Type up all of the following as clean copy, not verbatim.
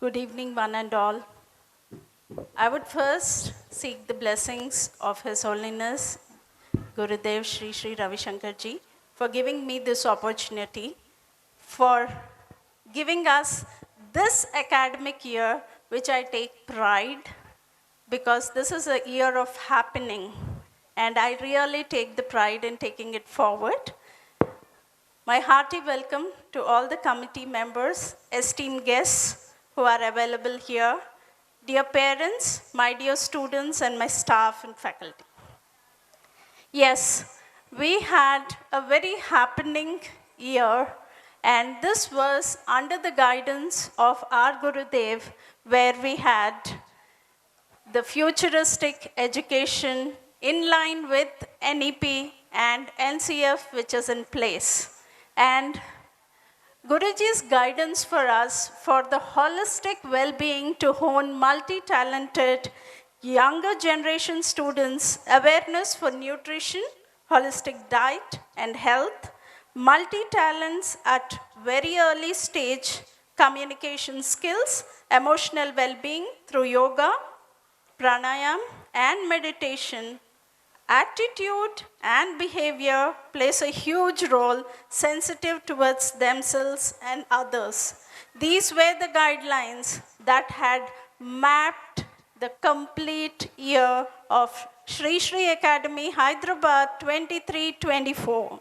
Good evening, one and all. I would first seek the blessings of His Holiness Gurudev Sri Sri Ravi Shankar Ji for giving me this opportunity, for giving us this academic year, which I take pride because this is a year of happening, and I really take the pride in taking it forward. My hearty welcome to all the committee members, esteemed guests who are available here, dear parents, my dear students, and my staff and faculty. Yes, we had a very happening year, and this was under the guidance of our Gurudev, where we had the futuristic education in line with NEP and NCF, which is in place. And Guruji's guidance for us for the holistic well-being to hone multi-talented younger generation students' awareness for nutrition, holistic diet and health, multi-talents at very early stage, communication skills, emotional well-being through yoga, pranayam and meditation, attitude and behavior plays a huge role sensitive towards themselves and others. These were the guidelines that had mapped the complete year of Sri Sri Academy Hyderabad 23-24.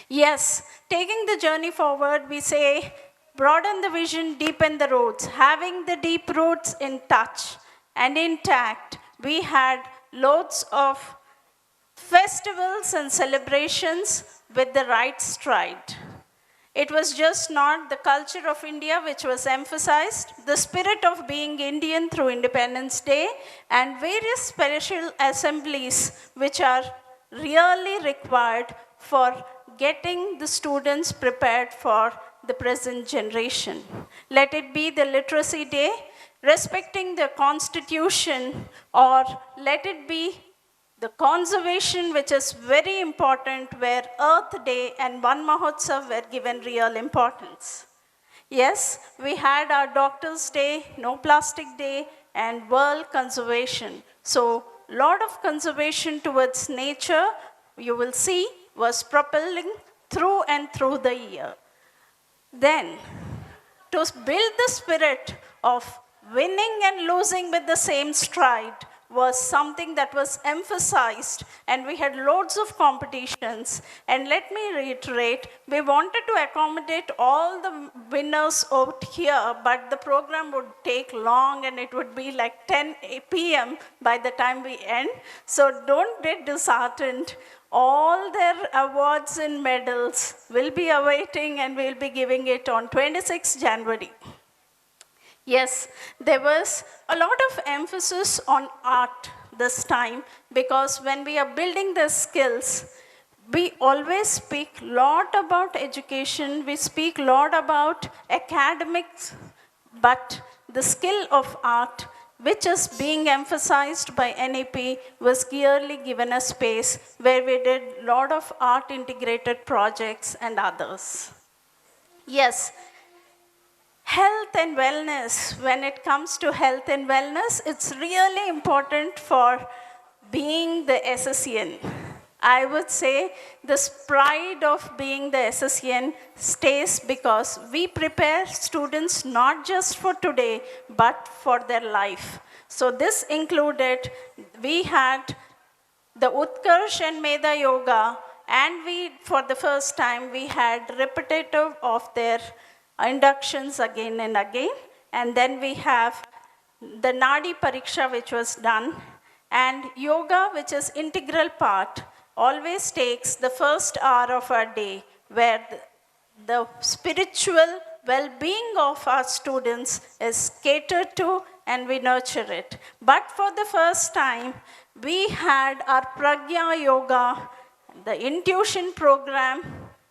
Yes, taking the journey forward, we say broaden the vision, deepen the roots. Having the deep roots in touch and intact, we had loads of festivals and celebrations with the right stride. It was just not the culture of India which was emphasized, the spirit of being Indian through Independence Day and various special assemblies which are really required for getting the students prepared for the present generation. Let it be the Literacy Day, respecting the constitution, or let it be the conservation, which is very important, where Earth Day and Van Mahotsav were given real importance. Yes, we had our Doctors' Day, No Plastic Day, and World Conservation. So, lot of conservation towards nature, you will see, was propelling through and through the year. Then, to build the spirit of winning and losing with the same stride was something that was emphasized, and we had loads of competitions. And let me reiterate, we wanted to accommodate all the winners out here, but the program would take long and it would be like 10 p.m. by the time we end. So don't get disheartened. All their awards and medals will be awaiting, and we'll be giving it on 26 January. Yes, there was a lot of emphasis on art this time, because when we are building the skills, we always speak a lot about education, we speak a lot about academics, but the skill of art, which is being emphasized by NEP, was clearly given a space where we did a lot of art integrated projects and others. Yes, health and wellness, when it comes to health and wellness, it's really important for being the SSN. I would say the pride of being the SSN stays because we prepare students not just for today, but for their life. So this included, we had the Utkarsh and Meda Yoga, and for the first time, we had repetitive of their inductions again and again. And then we have the Nadi Pariksha, which was done, and yoga, which is integral part, always takes the first hour of our day, where the spiritual well-being of our students is catered to and we nurture it. But for the first time, we had our Pragya Yoga, the intuition program,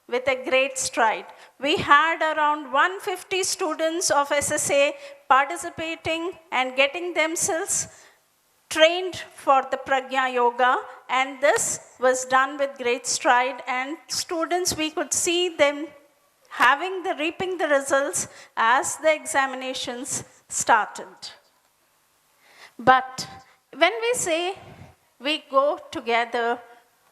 with a great stride. We had around 150 students of SSA participating and getting themselves trained for the Pragya Yoga, and this was done with great stride, and students, we could see them reaping the results as the examinations started. But when we say we go together,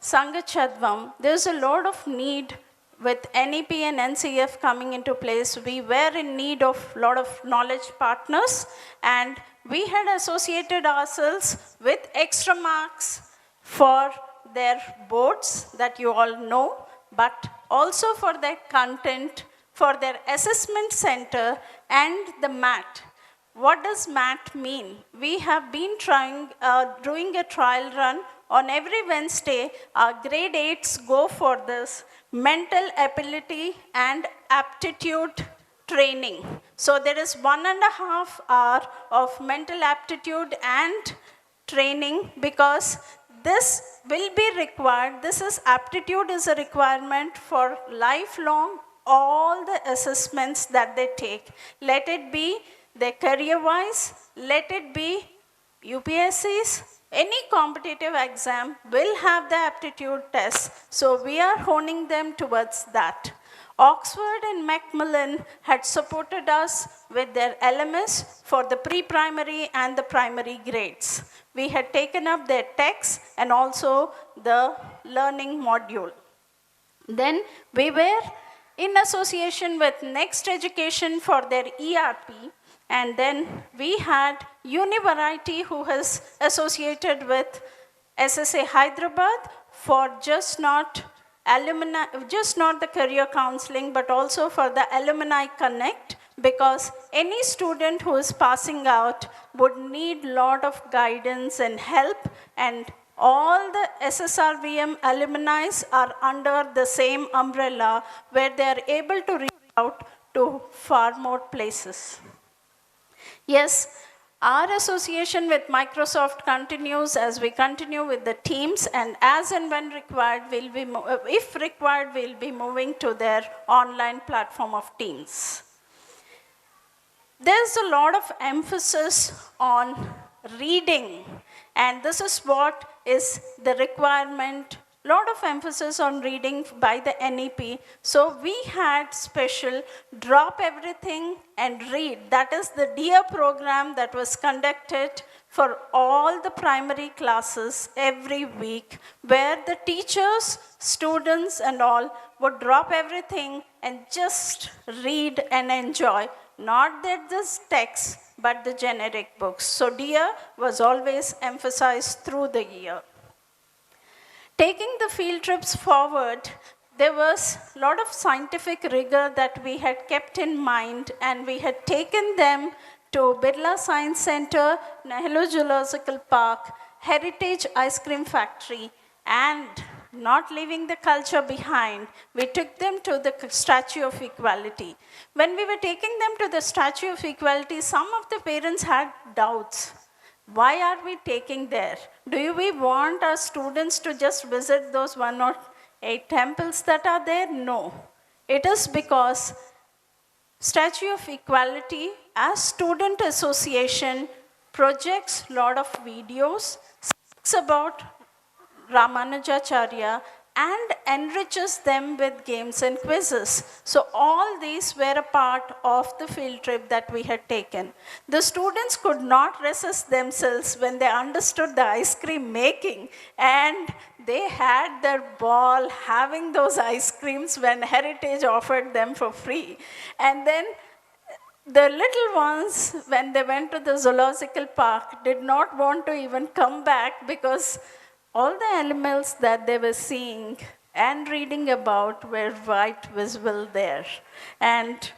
Sangachadvam, there's a lot of need with NEP and NCF coming into place. We were in need of a lot of knowledge partners, and we had associated ourselves with extra marks for their boards that you all know, but also for their content, for their assessment center, and the MAT. What does MAT mean? We have been doing a trial run on every Wednesday. Our grade 8s go for this mental ability and aptitude training. So there is 1.5 hours of mental aptitude and training, because this will be required. Aptitude is a requirement for lifelong, all the assessments that they take. Let it be their career-wise, let it be UPSCs, any competitive exam will have the aptitude test. So we are honing them towards that. Oxford and Macmillan had supported us with their LMS for the pre-primary and the primary grades. We had taken up their texts and also the learning module. Then we were in association with Next Education for their ERP, and then we had Univariety, who has associated with SSA Hyderabad for just not the career counseling, but also for the Alumni Connect, because any student who is passing out would need a lot of guidance and help, and all the SSRVM alumni are under the same umbrella where they are able to reach out to far more places. Yes, our association with Microsoft continues as we continue with the teams, and as and when required, if required, we'll be moving to their online platform of Teams. There's a lot of emphasis on reading, and this is what is the requirement. Lot of emphasis on reading by the NEP. So we had special drop everything and read. That is the DEAR program that was conducted for all the primary classes every week, where the teachers, students and all would drop everything and just read and enjoy. Not that this text, but the generic books. So DEAR was always emphasized through the year. Taking the field trips forward, there was a lot of scientific rigor that we had kept in mind, and we had taken them to Birla Science Center, Nehru Zoological Park, Heritage Ice Cream Factory, and not leaving the culture behind, we took them to the Statue of Equality. When we were taking them to the Statue of Equality, some of the parents had doubts. Why are we taking there? Do we want our students to just visit those 108 temples that are there? No. It is because Statue of Equality, as student association, projects a lot of videos, speaks about Ramanujacharya, and enriches them with games and quizzes. So all these were a part of the field trip that we had taken. The students could not resist themselves when they understood the ice cream making, and they had their ball having those ice creams when Heritage offered them for free. And then the little ones, when they went to the zoological park, did not want to even come back, because all the animals that they were seeing and reading about were right visible there. And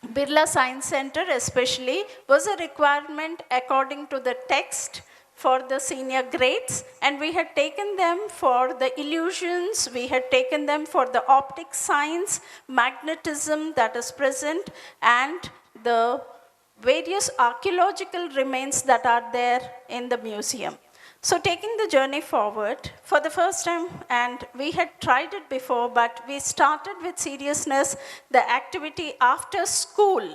Birla Science Center especially was a requirement according to the text for the senior grades, and we had taken them for the illusions, we had taken them for the optic science, magnetism that is present, and the various archaeological remains that are there in the museum. So taking the journey forward for the first time, and we had tried it before, but we started with seriousness the activity after school.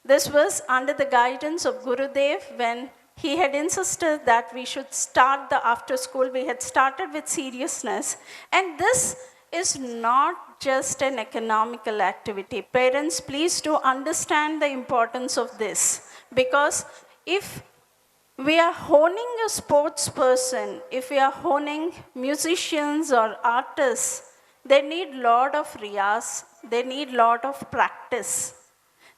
This was under the guidance of Gurudev. When he had insisted that we should start the after school, we had started with seriousness. And this is not just an economical activity. Parents, please do understand the importance of this, because if we are honing a sports person, if we are honing musicians or artists, they need lot of riyas, they need lot of practice.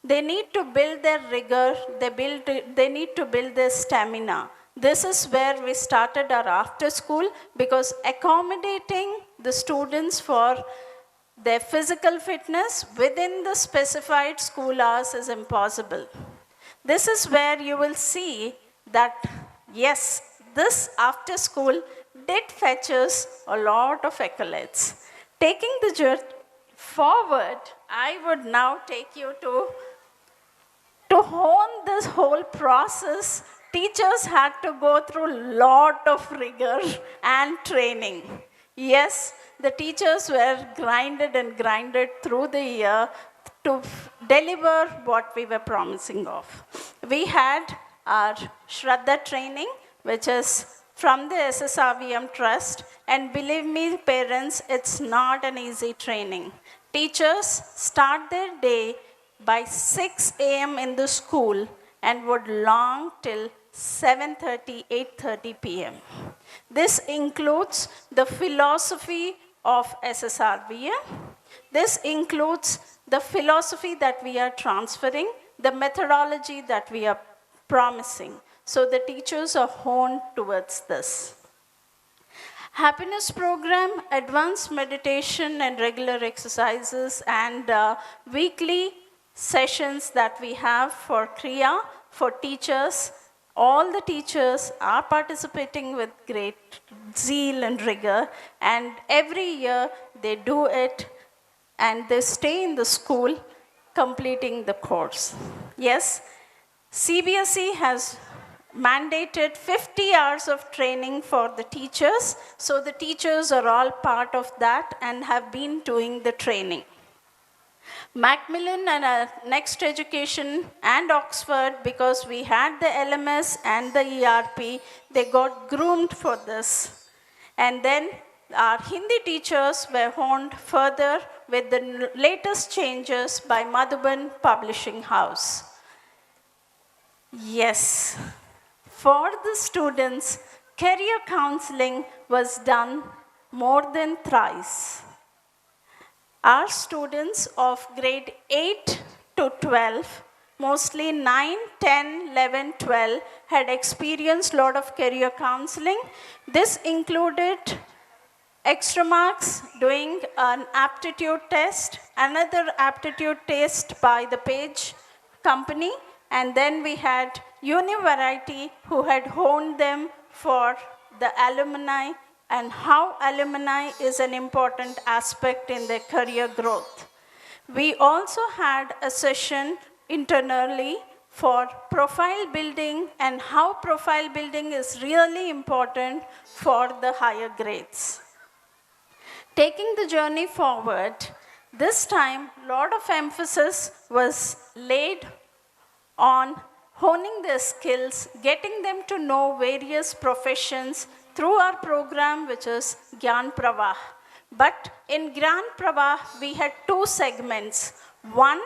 They need to build their rigor, they need to build their stamina. This is where we started our after school, because accommodating the students for their physical fitness within the specified school hours is impossible. This is where you will see that, yes, this after school did fetch us a lot of accolades. Taking the journey forward, I would now take you to hone this whole process. Teachers had to go through a lot of rigor and training. Yes, the teachers were grinded through the year to deliver what we were promising of. We had our Shraddha training, which is from the SSRVM Trust, and believe me, parents, it's not an easy training. Teachers start their day by 6 a.m. in the school and would long till 7:30, 8:30 p.m. This includes the philosophy of SSRVM. This includes the philosophy that we are transferring, the methodology that we are promising. So the teachers are honed towards this. Happiness program, advanced meditation and regular exercises, and weekly sessions that we have for Kriya, for teachers. All the teachers are participating with great zeal and rigor, and every year they do it and they stay in the school completing the course. Yes, CBSE has mandated 50 hours of training for the teachers, so the teachers are all part of that and have been doing the training. Macmillan and Next Education and Oxford, because we had the LMS and the ERP, they got groomed for this. And then our Hindi teachers were honed further with the latest changes by Madhuban Publishing House. Yes, for the students, career counseling was done more than thrice. Our students of grade 8 to 12, mostly 9, 10, 11, 12, had experienced a lot of career counseling. This included extra marks, doing an aptitude test, another aptitude test by the Page company, and then we had Univariety who had honed them for the alumni and how alumni is an important aspect in their career growth. We also had a session internally for profile building and how profile building is really important for the higher grades. Taking the journey forward, this time a lot of emphasis was laid on honing their skills, getting them to know various professions through our program, which is Gyan Pravah. But in Gyan Pravah, we had two segments. One,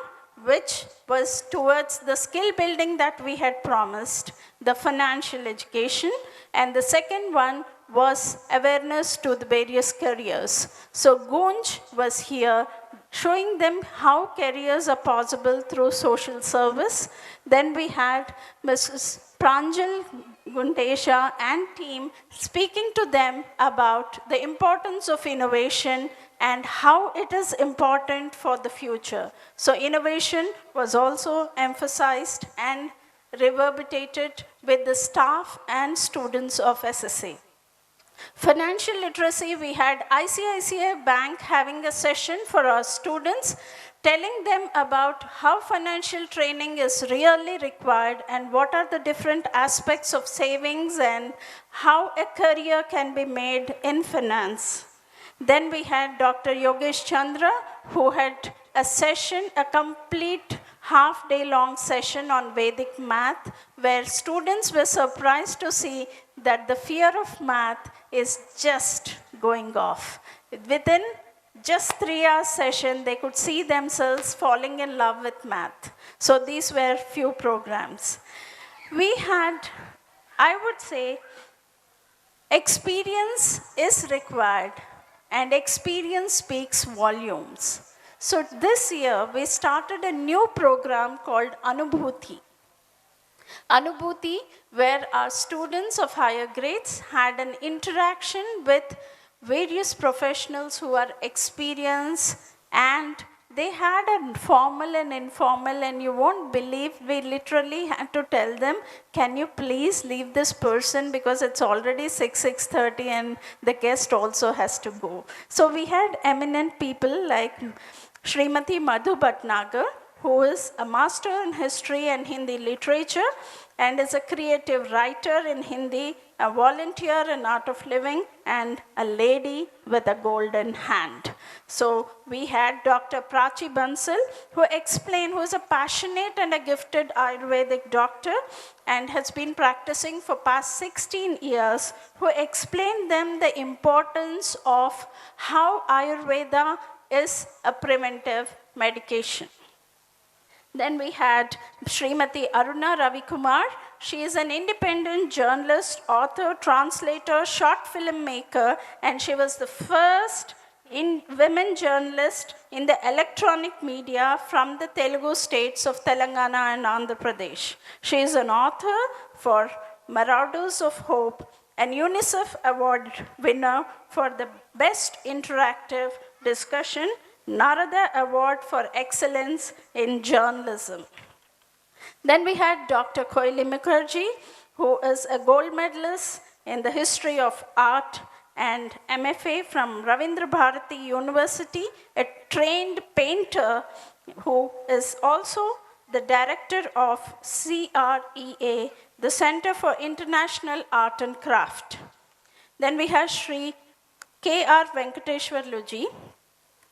which was towards the skill building that we had promised, the financial education, and the second one was awareness to the various careers. So Gunj was here showing them how careers are possible through social service. Then we had Mrs. Pranjal Gundesha and team speaking to them about the importance of innovation and how it is important for the future. So innovation was also emphasized and reverberated with the staff and students of SSA. Financial literacy, we had ICICI Bank having a session for our students, telling them about how financial training is really required and what are the different aspects of savings and how a career can be made in finance. Then we had Dr. Yogesh Chandra, who had a session, a complete half-day long session on Vedic math, where students were surprised to see that the fear of math is just going off. Within just 3 hours session, they could see themselves falling in love with math. So these were few programs. We had, I would say, experience is required and experience speaks volumes. So this year we started a new program called Anubhuti. Anubhuti, where our students of higher grades had an interaction with various professionals who are experienced, and they had a formal and informal, and you won't believe we literally had to tell them, can you please leave this person because it's already 6:30 and the guest also has to go. So we had eminent people like Srimati Madhu Bhatnagar, who is a master in history and Hindi literature and is a creative writer in Hindi, a volunteer in art of living, and a lady with a golden hand. So we had Dr. Prachi Bansal, who is a passionate and a gifted Ayurvedic doctor and has been practicing for past 16 years, who explained them the importance of how Ayurveda is a preventive medication. Then we had Srimati Aruna Ravikumar. She is an independent journalist, author, translator, short film maker, and she was the first women journalist in the electronic media from the Telugu states of Telangana and Andhra Pradesh. She is an author for Marauders of Hope, and UNICEF Award winner for the Best Interactive Discussion, Narada Award for Excellence in Journalism. Then we had Dr. Koili Mukherjee, who is a gold medalist in the history of art and MFA from Ravindra Bharati University, a trained painter who is also the director of CREA, the Center for International Art and Craft. Then we have Sri K.R. Venkateshwarluji.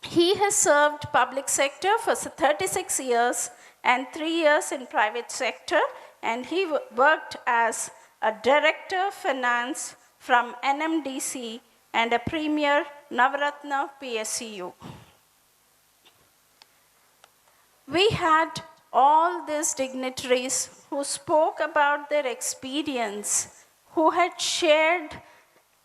He has served public sector for 36 years and 3 years in private sector, and he worked as a director of finance from NMDC and a premier Navaratna PSCU. We had all these dignitaries who spoke about their experience, who had shared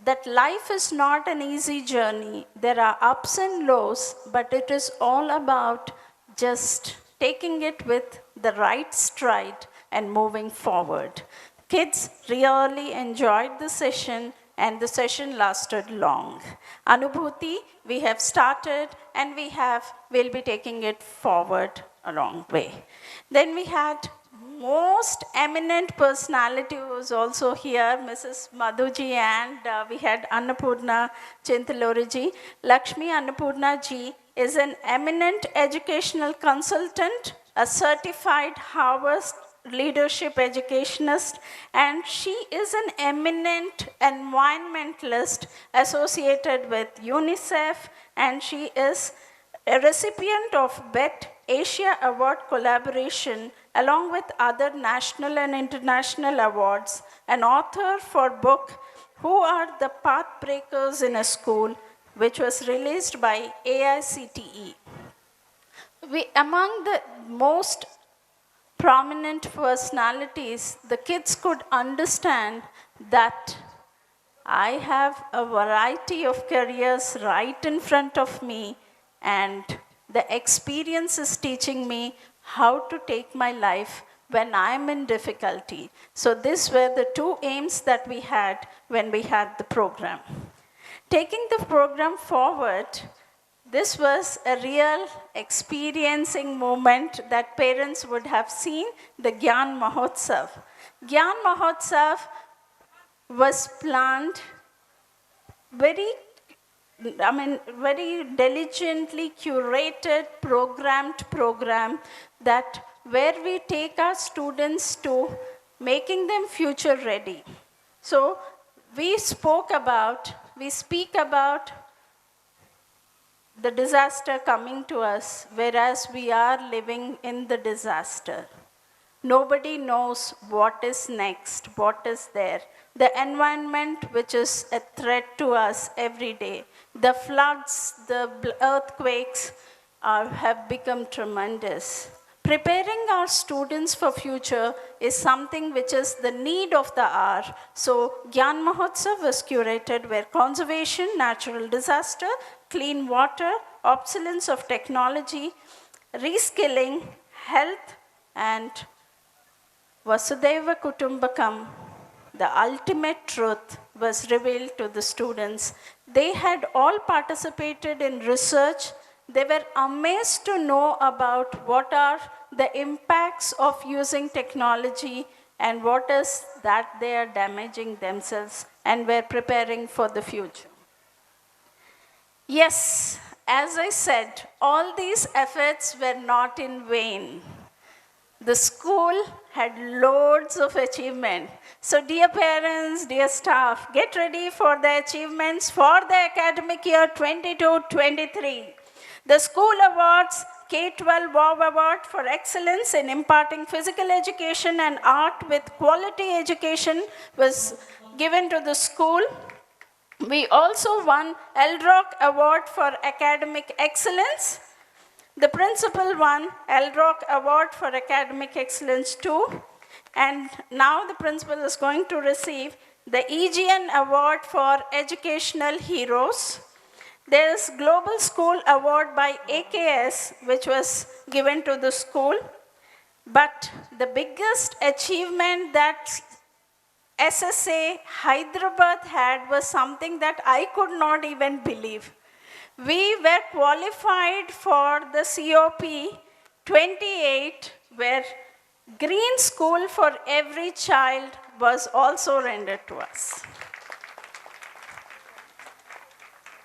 that life is not an easy journey. There are ups and lows, but it is all about just taking it with the right stride and moving forward. Kids really enjoyed the session, and the session lasted long. Anubhuti, we have started, and we'll be taking it forward a long way. Then we had most eminent personality who was also here, Mrs. Madhuji, and we had Annapurna Chintaloriji. Lakshmi Annapurna ji is an eminent educational consultant, a certified Harvard leadership educationist, and she is an eminent environmentalist associated with UNICEF, and she is a recipient of BET Asia Award collaboration along with other national and international awards, an author for book Who Are the Pathbreakers in a School, which was released by AICTE. Among the most prominent personalities, the kids could understand that I have a variety of careers right in front of me, and the experience is teaching me how to take my life when I'm in difficulty. So these were the two aims that we had when we had the program. Taking the program forward, this was a real experiencing moment that parents would have seen, the Gyan Mahotsav. Gyan Mahotsav was planned very diligently curated, programmed program that where we take our students to making them future ready. So we speak about the disaster coming to us, whereas we are living in the disaster. Nobody knows what is next, what is there. The environment, which is a threat to us every day. The floods, the earthquakes have become tremendous. Preparing our students for future is something which is the need of the hour. So Gyan Mahotsav was curated where conservation, natural disaster, clean water, obsolescence of technology, reskilling, health, and Vasudhaiva Kutumbakam, the ultimate truth, was revealed to the students. They had all participated in research. They were amazed to know about what are the impacts of using technology and what is that they are damaging themselves, and were preparing for the future. Yes, as I said, all these efforts were not in vain. The school had loads of achievement. So dear parents, dear staff, get ready for the achievements for the academic year 22-23. The school awards K-12 WOW Award for excellence in imparting physical education and art with quality education was given to the school. We also won LROC Award for academic excellence. The principal won LROC Award for Academic Excellence too. And now the principal is going to receive the EGN Award for Educational Heroes. There is Global School Award by AKS, which was given to the school. But the biggest achievement that SSA Hyderabad had was something that I could not even believe. We were qualified for the COP 28, where green school for every child was also rendered to us.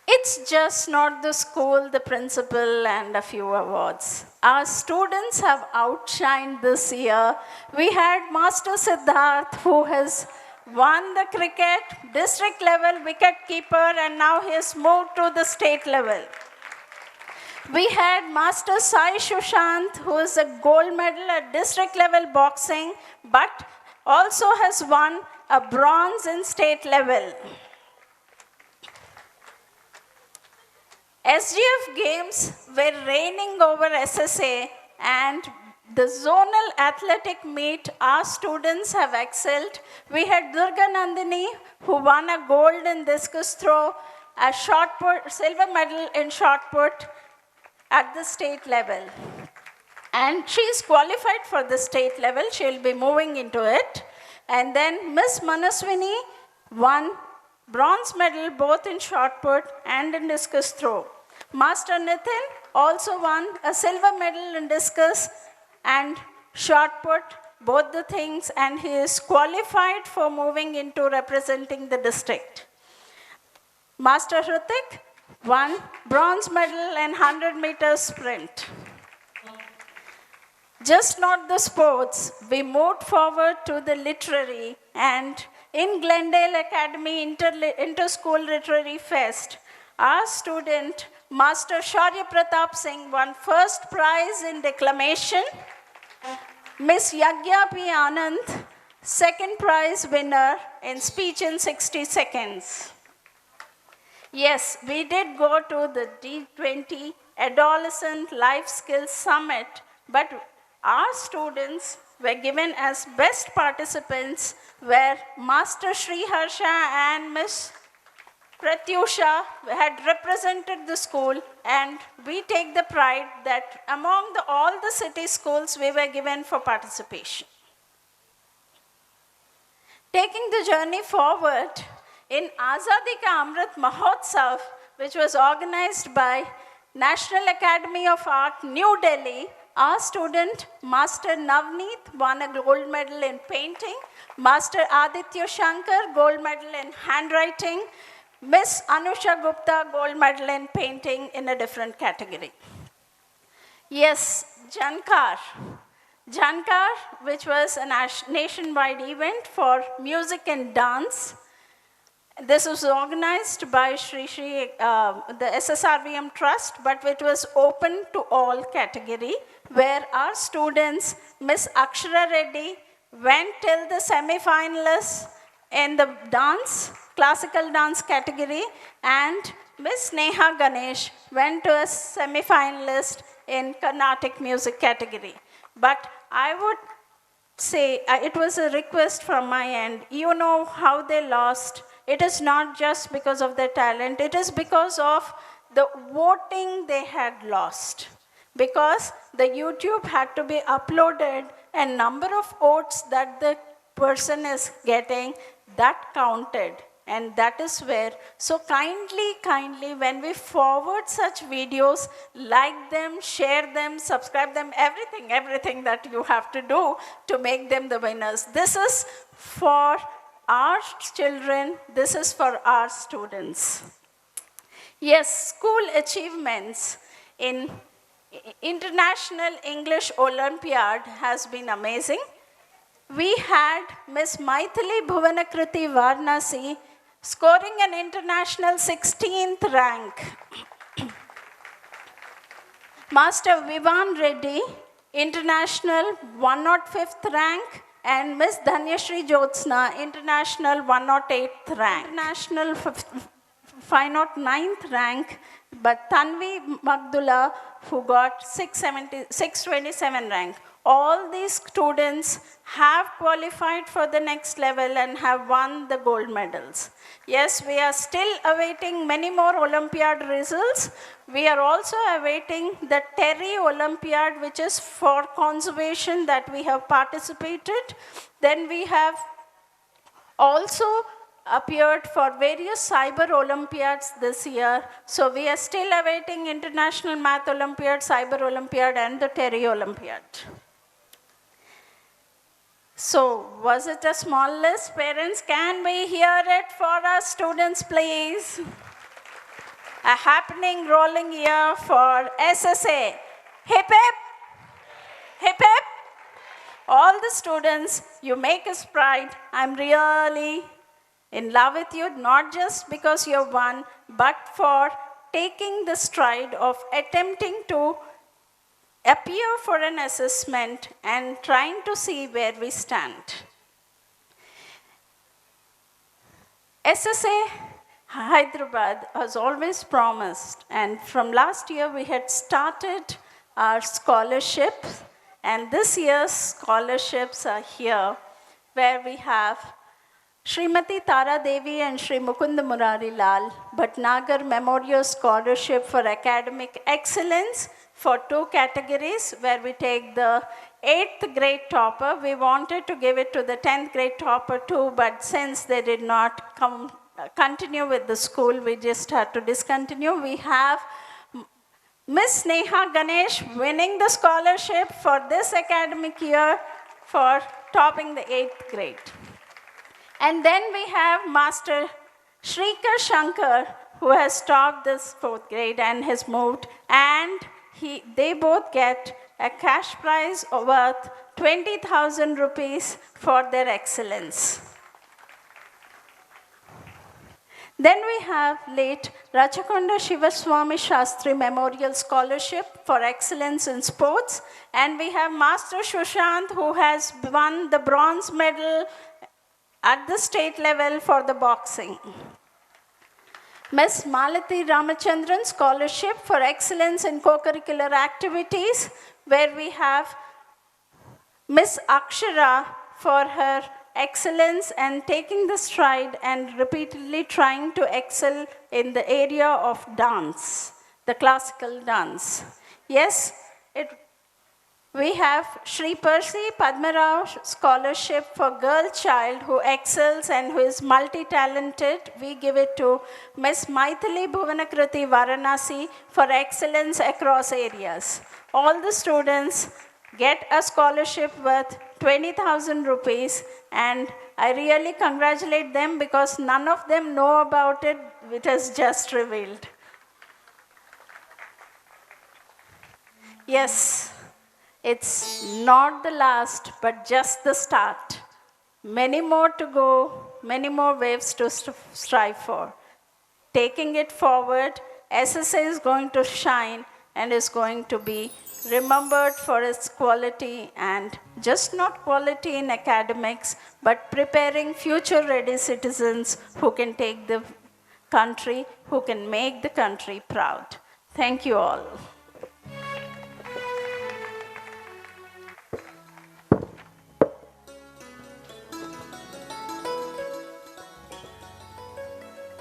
It's just not the school, the principal, and a few awards. Our students have outshined this year. We had Master Siddharth, who has won the cricket district level wicket keeper, and now he has moved to the state level. We had Master Sai Shushant, who is a gold medal at district level boxing, but also has won a bronze in state level. SGF games were reigning over SSA, and the zonal athletic meet, our students have excelled. We had Durga Nandini, who won a gold in discus throw, a shot put, silver medal in shot put at the state level. And she is qualified for the state level. She will be moving into it. And then Miss Manaswini won bronze medal both in shot put and in discus throw. Master Nitin also won a silver medal in discus and shot put, both the things, and he is qualified for moving into representing the district. Master Hrithik won bronze medal in 100 meters sprint. Just not the sports, we moved forward to the literary, and in Glendale Academy Inter-School Literary Fest, our student, Master Shaurya Pratap Singh, won first prize in declamation. Miss Yagya P. Anand, second prize winner in speech in 60 seconds. Yes, we did go to the D20 Adolescent Life Skills Summit, but our students were given as best participants, where Master Sri Harsha and Miss Pratyusha had represented the school, and we take the pride that among all the city schools we were given for participation. Taking the journey forward, in Azadi Ka Amrit Mahotsav, which was organized by National Academy of Art, New Delhi, our student, Master Navneet, won a gold medal in painting. Master Aditya Shankar, gold medal in handwriting. Miss Anusha Gupta, gold medal in painting in a different category. Yes, Jankar. Jankar, which was a nationwide event for music and dance. This was organized by the SSRVM Trust, but it was open to all category. where our students, Miss Akshara Reddy, went till the semi-finalists in the dance, classical dance category, and Miss Neha Ganesh went to a semi-finalist in Carnatic music category. But I would say it was a request from my end. You know how they lost. It is not just because of their talent, it is because of the voting they had lost. Because the YouTube had to be uploaded and number of votes that the person is getting, that counted. And that is where, so kindly, when we forward such videos, like them, share them, subscribe them, everything that you have to do to make them the winners. This is for our children, this is for our students. Yes, school achievements in International English Olympiad has been amazing. We had Miss Maithili Bhuvanakriti Varanasi scoring an international 16th rank. Master Vivan Reddy, international 105th rank, and Miss Dhanyashri Jyotsna, international 108th rank. International 509th rank, but Tanvi Magdula, who got 627 rank. All these students have qualified for the next level and have won the gold medals. Yes, we are still awaiting many more Olympiad results. We are also awaiting the Terry Olympiad, which is for conservation that we have participated. Then we have also appeared for various cyber Olympiads this year. So we are still awaiting International Math Olympiad, Cyber Olympiad, and the Terry Olympiad. So, was it a small list? Parents, can we hear it for our students, please? A happening, rolling year for SSA. Hip hip! Hip hip! All the students, you make us proud. I'm really in love with you, not just because you've won, but for taking the stride of attempting to appear for an assessment and trying to see where we stand. SSA Hyderabad has always promised, and from last year we had started our scholarships, and this year's scholarships are here, where we have Srimati Tara Devi and Sri Mukunda Murari Lal Bhatnagar Memorial Scholarship for Academic Excellence for 2 categories, where we take the 8th grade topper. We wanted to give it to the 10th grade topper too, but since they did not continue with the school, we just had to discontinue. We have Miss Neha Ganesh winning the scholarship for this academic year for topping the 8th grade. And then we have Master Shrikar Shankar, who has topped this 4th grade and has moved, and they both get a cash prize worth 20,000 rupees for their excellence. Then we have late Rachakonda Shivaswamy Shastri Memorial Scholarship for Excellence in Sports, and we have Master Shushant, who has won the bronze medal at the state level for the boxing. Ms. Malati Ramachandran Scholarship for Excellence in Co-Curricular Activities, where we have Ms. Akshara for her excellence and taking the stride and repeatedly trying to excel in the area of dance, the classical dance. Yes, we have Shri Percy Padmarao Scholarship for Girl Child who excels and who is multi-talented. We give it to Ms. Maithili Bhuvanakriti Varanasi for excellence across areas. All the students get a scholarship worth 20,000 rupees, and I really congratulate them because none of them know about it. It is just revealed. Yes. It's not the last, but just the start. Many more to go, many more waves to strive for. Taking it forward, SSA is going to shine and is going to be remembered for its quality, and just not quality in academics, but preparing future-ready citizens who can take the country, who can make the country proud. Thank you all.